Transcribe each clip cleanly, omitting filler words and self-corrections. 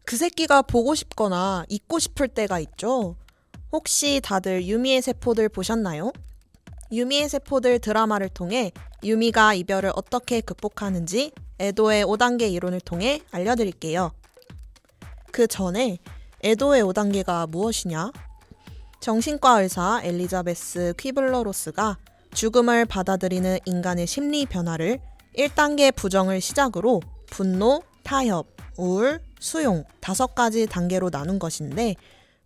그 새끼가 보고 싶거나 잊고 싶을 때가 있죠. 혹시 다들 유미의 세포들 보셨나요? 유미의 세포들 드라마를 통해 유미가 이별을 어떻게 극복하는지 에도의 5단계 이론을 통해 알려드릴게요. 그 전에 에도의 5단계가 무엇이냐? 정신과 의사 엘리자베스 퀴블러로스가 죽음을 받아들이는 인간의 심리 변화를 1단계 부정을 시작으로 분노, 타협, 우울, 수용 5가지 단계로 나눈 것인데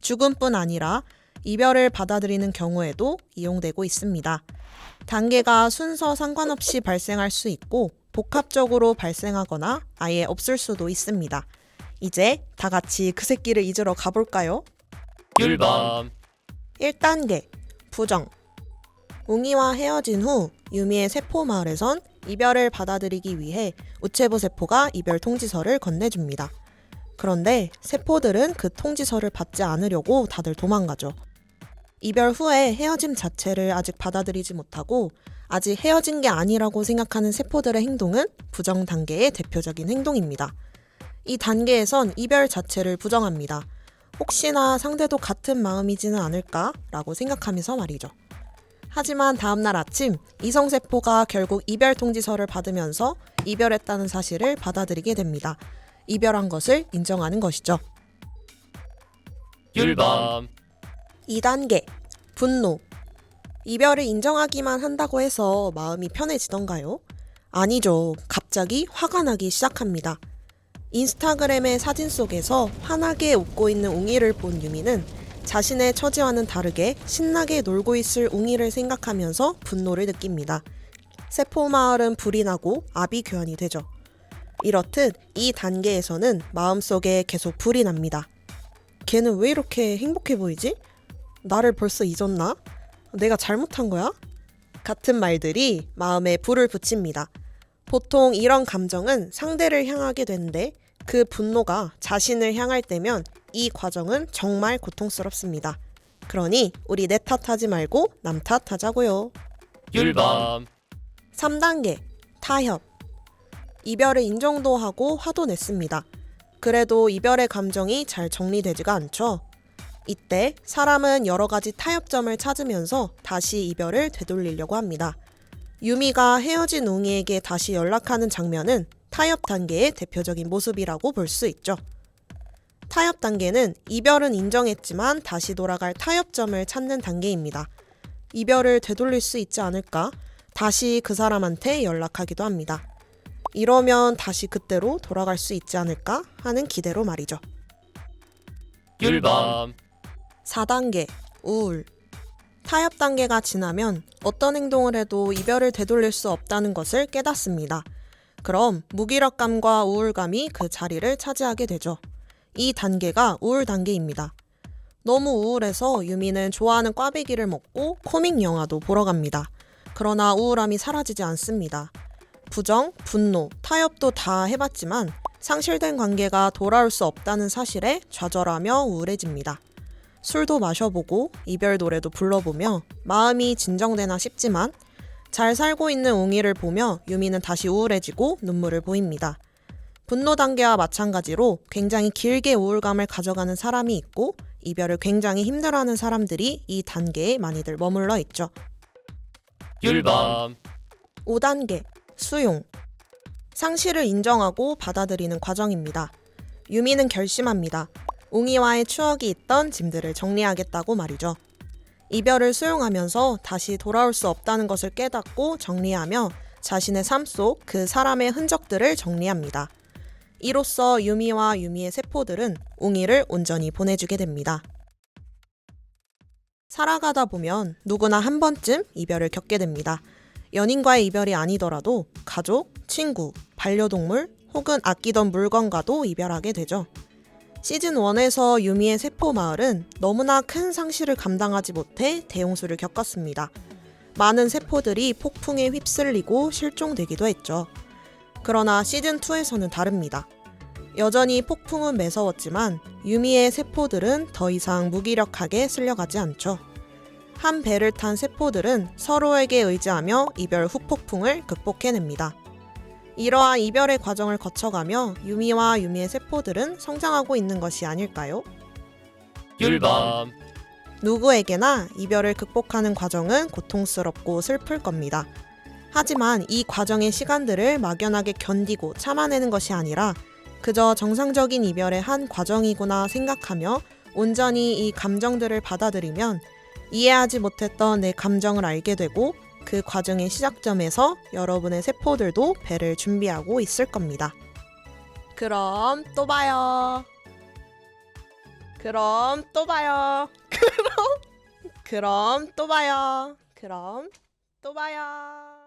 죽음뿐 아니라 이별을 받아들이는 경우에도 이용되고 있습니다. 단계가 순서 상관없이 발생할 수 있고 복합적으로 발생하거나 아예 없을 수도 있습니다. 이제 다 같이 그 새끼를 잊으러 가볼까요? 1번 1단계 부정. 웅이와 헤어진 후 유미의 세포 마을에선 이별을 받아들이기 위해 우체부 세포가 이별 통지서를 건네줍니다. 그런데 세포들은 그 통지서를 받지 않으려고 다들 도망가죠. 이별 후에 헤어짐 자체를 아직 받아들이지 못하고 아직 헤어진 게 아니라고 생각하는 세포들의 행동은 부정 단계의 대표적인 행동입니다. 이 단계에선 이별 자체를 부정합니다. 혹시나 상대도 같은 마음이지는 않을까라고 생각하면서 말이죠. 하지만 다음날 아침 이성세포가 결국 이별 통지서를 받으면서 이별했다는 사실을 받아들이게 됩니다. 이별한 것을 인정하는 것이죠. 1번 2단계 분노. 이별을 인정하기만 한다고 해서 마음이 편해지던가요? 아니죠. 갑자기 화가 나기 시작합니다. 인스타그램의 사진 속에서 환하게 웃고 있는 웅이를 본 유미는 자신의 처지와는 다르게 신나게 놀고 있을 웅이를 생각하면서 분노를 느낍니다. 세포 마을은 불이 나고 압이 교환이 되죠. 이렇듯 이 단계에서는 마음속에 계속 불이 납니다. 걔는 왜 이렇게 행복해 보이지? 나를 벌써 잊었나? 내가 잘못한 거야? 같은 말들이 마음에 불을 붙입니다. 보통 이런 감정은 상대를 향하게 되는데 그 분노가 자신을 향할 때면 이 과정은 정말 고통스럽습니다. 그러니 우리 내 탓하지 말고 남 탓하자고요. 1번 3단계 타협. 이별을 인정도 하고 화도 냈습니다. 그래도 이별의 감정이 잘 정리되지가 않죠. 이때 사람은 여러 가지 타협점을 찾으면서 다시 이별을 되돌리려고 합니다. 유미가 헤어진 웅이에게 다시 연락하는 장면은 타협 단계의 대표적인 모습이라고 볼 수 있죠. 타협 단계는 이별은 인정했지만 다시 돌아갈 타협점을 찾는 단계입니다. 이별을 되돌릴 수 있지 않을까? 다시 그 사람한테 연락하기도 합니다. 이러면 다시 그때로 돌아갈 수 있지 않을까 하는 기대로 말이죠. 1번 4단계 우울. 타협 단계가 지나면 어떤 행동을 해도 이별을 되돌릴 수 없다는 것을 깨닫습니다. 그럼 무기력감과 우울감이 그 자리를 차지하게 되죠. 이 단계가 우울 단계입니다. 너무 우울해서 유미는 좋아하는 꽈배기를 먹고 코믹 영화도 보러 갑니다. 그러나 우울함이 사라지지 않습니다. 부정, 분노, 타협도 다 해봤지만 상실된 관계가 돌아올 수 없다는 사실에 좌절하며 우울해집니다. 술도 마셔보고 이별 노래도 불러보며 마음이 진정되나 싶지만 잘 살고 있는 웅이를 보며 유미는 다시 우울해지고 눈물을 보입니다. 분노 단계와 마찬가지로 굉장히 길게 우울감을 가져가는 사람이 있고 이별을 굉장히 힘들어하는 사람들이 이 단계에 많이들 머물러 있죠. 1번 5단계 수용. 상실을 인정하고 받아들이는 과정입니다. 유미는 결심합니다. 웅이와의 추억이 있던 짐들을 정리하겠다고 말이죠. 이별을 수용하면서 다시 돌아올 수 없다는 것을 깨닫고 정리하며 자신의 삶 속 그 사람의 흔적들을 정리합니다. 이로써 유미와 유미의 세포들은 웅이를 온전히 보내주게 됩니다. 살아가다 보면 누구나 한 번쯤 이별을 겪게 됩니다. 연인과의 이별이 아니더라도 가족, 친구, 반려동물 혹은 아끼던 물건과도 이별하게 되죠. 시즌 1에서 유미의 세포 마을은 너무나 큰 상실을 감당하지 못해 대홍수를 겪었습니다. 많은 세포들이 폭풍에 휩쓸리고 실종되기도 했죠. 그러나 시즌 2에서는 다릅니다. 여전히 폭풍은 매서웠지만 유미의 세포들은 더 이상 무기력하게 쓸려가지 않죠. 한 배를 탄 세포들은 서로에게 의지하며 이별 후폭풍을 극복해냅니다. 이러한 이별의 과정을 거쳐가며 유미와 유미의 세포들은 성장하고 있는 것이 아닐까요? 율밤. 누구에게나 이별을 극복하는 과정은 고통스럽고 슬플 겁니다. 하지만 이 과정의 시간들을 막연하게 견디고 참아내는 것이 아니라 그저 정상적인 이별의 한 과정이구나 생각하며 온전히 이 감정들을 받아들이면 이해하지 못했던 내 감정을 알게 되고 그 과정의 시작점에서 여러분의 세포들도 배를 준비하고 있을 겁니다. 그럼 또 봐요. 그럼 또 봐요. 그럼 또 봐요. 그럼 또 봐요.